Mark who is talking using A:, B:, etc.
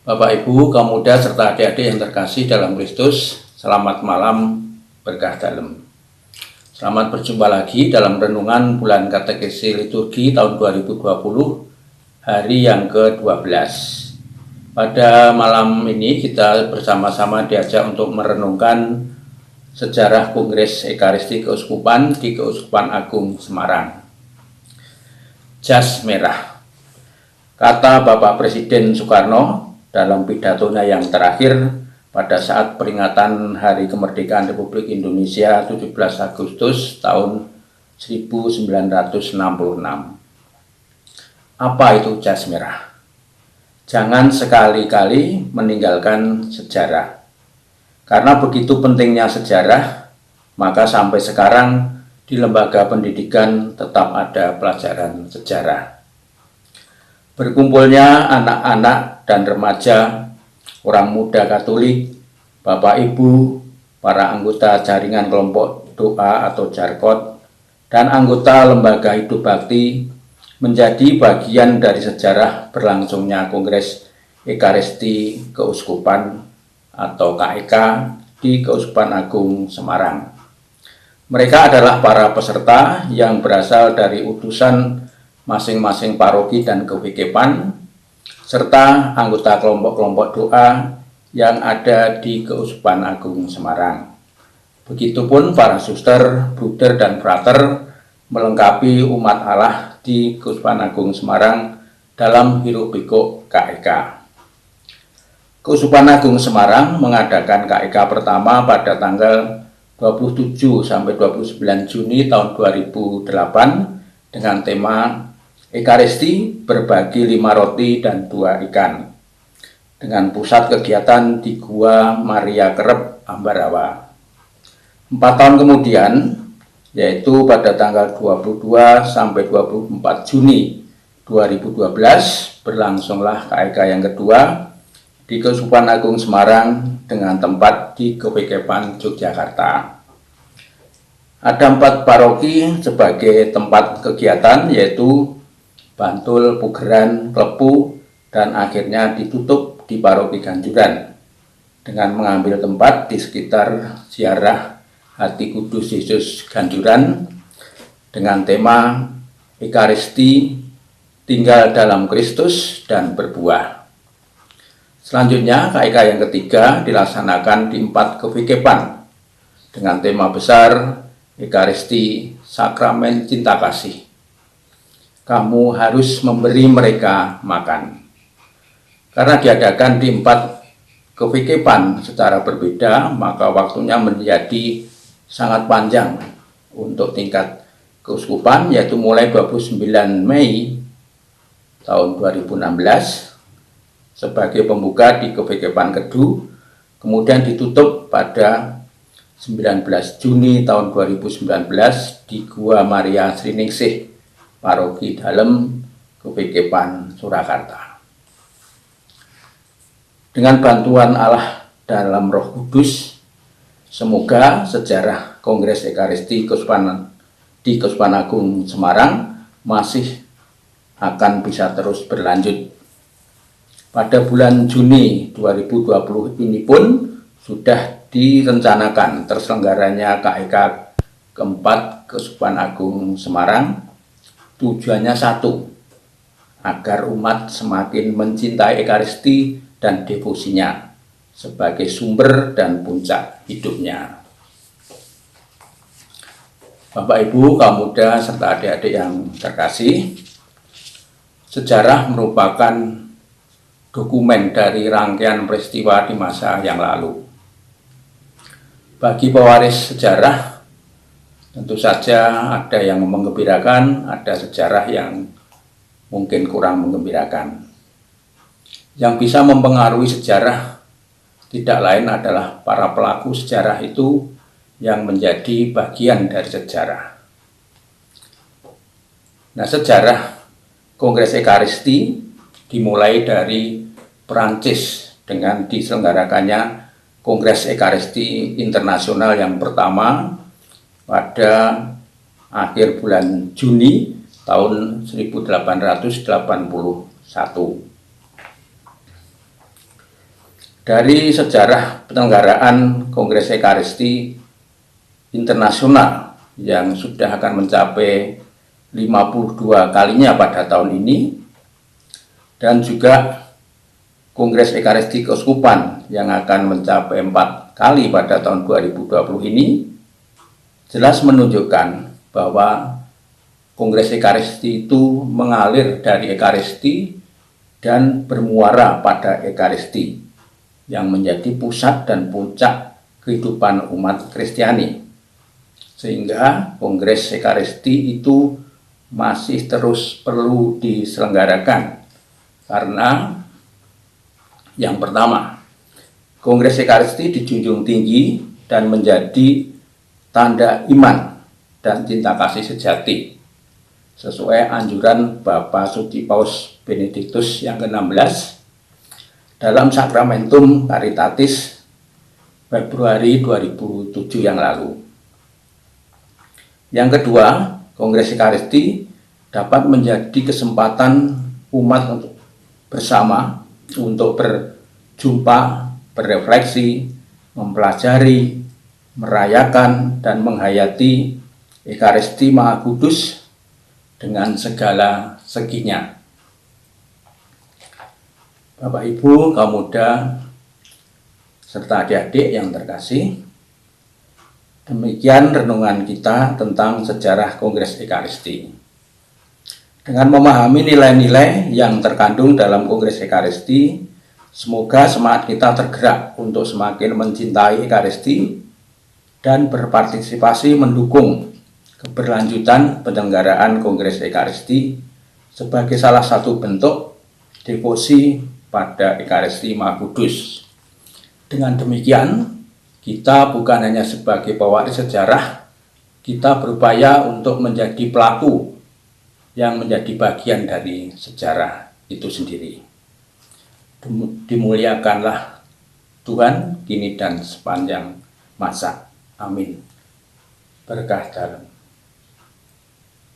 A: Bapak, Ibu, kaum muda, serta adik-adik yang terkasih dalam Kristus, selamat malam, berkah dalam. Selamat berjumpa lagi dalam renungan bulan katekesi liturgi tahun 2020, hari yang ke-12. Pada malam ini kita bersama-sama diajak untuk merenungkan sejarah Kongres Ekaristi Keuskupan di Keuskupan Agung Semarang. Jas merah. Kata Bapak Presiden Soekarno dalam pidatonya yang terakhir pada saat peringatan Hari Kemerdekaan Republik Indonesia 17 Agustus tahun 1966. Apa itu jas merah? Jangan sekali-kali meninggalkan sejarah. Karena begitu pentingnya sejarah, maka sampai sekarang di lembaga pendidikan tetap ada pelajaran sejarah. Berkumpulnya anak-anak dan remaja, orang muda Katolik, Bapak Ibu, para anggota jaringan kelompok doa atau jarkot, dan anggota lembaga hidup bakti menjadi bagian dari sejarah berlangsungnya Kongres Ekaristi Keuskupan atau KEK di Keuskupan Agung Semarang. Mereka adalah para peserta yang berasal dari utusan masing-masing paroki dan kewikepan, serta anggota kelompok-kelompok doa yang ada di Keuskupan Agung Semarang. Begitupun para suster, bruder, dan frater melengkapi umat Allah di Keuskupan Agung Semarang dalam hiruk-pikuk KEK. Keuskupan Agung Semarang mengadakan KEK pertama pada tanggal 27 sampai 29 Juni tahun 2008 dengan tema Ekaristi berbagi 5 roti dan 2 ikan, dengan pusat kegiatan di Gua Maria Kerep, Ambarawa. 4 tahun kemudian, yaitu pada tanggal 22 sampai 24 Juni 2012, berlangsunglah KEK yang kedua di Keuskupan Agung Semarang dengan tempat di Kewikepan Yogyakarta. Ada 4 paroki sebagai tempat kegiatan, yaitu Bantul, Pugeran, Klepu, dan akhirnya ditutup di Paroki Ganjuran dengan mengambil tempat di sekitar ziarah Hati Kudus Yesus Ganjuran dengan tema Ekaristi tinggal dalam Kristus dan berbuah. Selanjutnya KEK yang ketiga dilaksanakan di 4 kewikepan dengan tema besar Ekaristi Sakramen Cinta Kasih. Kamu harus memberi mereka makan. Karena diadakan di 4 kewikepan secara berbeda, maka waktunya menjadi sangat panjang untuk tingkat keuskupan, yaitu mulai 29 Mei tahun 2016 sebagai pembuka di kewikepan Kedu, kemudian ditutup pada 19 Juni tahun 2019 di Gua Maria Sriningsih, Paroki Dalem, Kewikepan Surakarta. Dengan bantuan Allah dalam Roh Kudus, semoga sejarah Kongres Ekaristi di Keuskupan Agung Semarang masih akan bisa terus berlanjut. Pada bulan Juni 2020 ini pun sudah direncanakan terselenggaranya KEK keempat Keuskupan Agung Semarang. Tujuannya satu, agar umat semakin mencintai Ekaristi dan devosinya sebagai sumber dan puncak hidupnya. Bapak, Ibu, kaum muda, serta adik-adik yang terkasih, sejarah merupakan dokumen dari rangkaian peristiwa di masa yang lalu. Bagi pewaris sejarah, tentu saja ada yang menggembirakan, ada sejarah yang mungkin kurang menggembirakan. Yang bisa mempengaruhi sejarah tidak lain adalah para pelaku sejarah itu yang menjadi bagian dari sejarah. Nah, sejarah Kongres Ekaristi dimulai dari Perancis dengan diselenggarakannya Kongres Ekaristi Internasional yang pertama pada akhir bulan Juni tahun 1881. Dari sejarah penyelenggaraan Kongres Ekaristi Internasional yang sudah akan mencapai 52 kalinya pada tahun ini, dan juga Kongres Ekaristi Keuskupan yang akan mencapai 4 kali pada tahun 2020 ini, jelas menunjukkan bahwa Kongres Ekaristi itu mengalir dari Ekaristi dan bermuara pada Ekaristi yang menjadi pusat dan puncak kehidupan umat Kristiani. Sehingga Kongres Ekaristi itu masih terus perlu diselenggarakan. Karena yang pertama, Kongres Ekaristi dijunjung tinggi dan menjadi tanda iman dan cinta kasih sejati, sesuai anjuran Bapak Suci Paus Benediktus yang ke-16 dalam Sakramentum Caritatis Februari 2007 yang lalu. Yang kedua, Kongres Ekaristi dapat menjadi kesempatan umat bersama untuk berjumpa, berefleksi, mempelajari, merayakan, dan menghayati Ekaristi Maha Kudus dengan segala seginya. Bapak Ibu, kaum muda, serta adik-adik yang terkasih, demikian renungan kita tentang sejarah Kongres Ekaristi. Dengan memahami nilai-nilai yang terkandung dalam Kongres Ekaristi, semoga semangat kita tergerak untuk semakin mencintai Ekaristi dan berpartisipasi mendukung keberlanjutan penyelenggaraan Kongres Ekaristi sebagai salah satu bentuk devosi pada Ekaristi Maha Kudus. Dengan demikian, kita bukan hanya sebagai pewaris sejarah, kita berupaya untuk menjadi pelaku yang menjadi bagian dari sejarah itu sendiri. Dimuliakanlah Tuhan kini dan sepanjang masa. Amin. Berkah dalam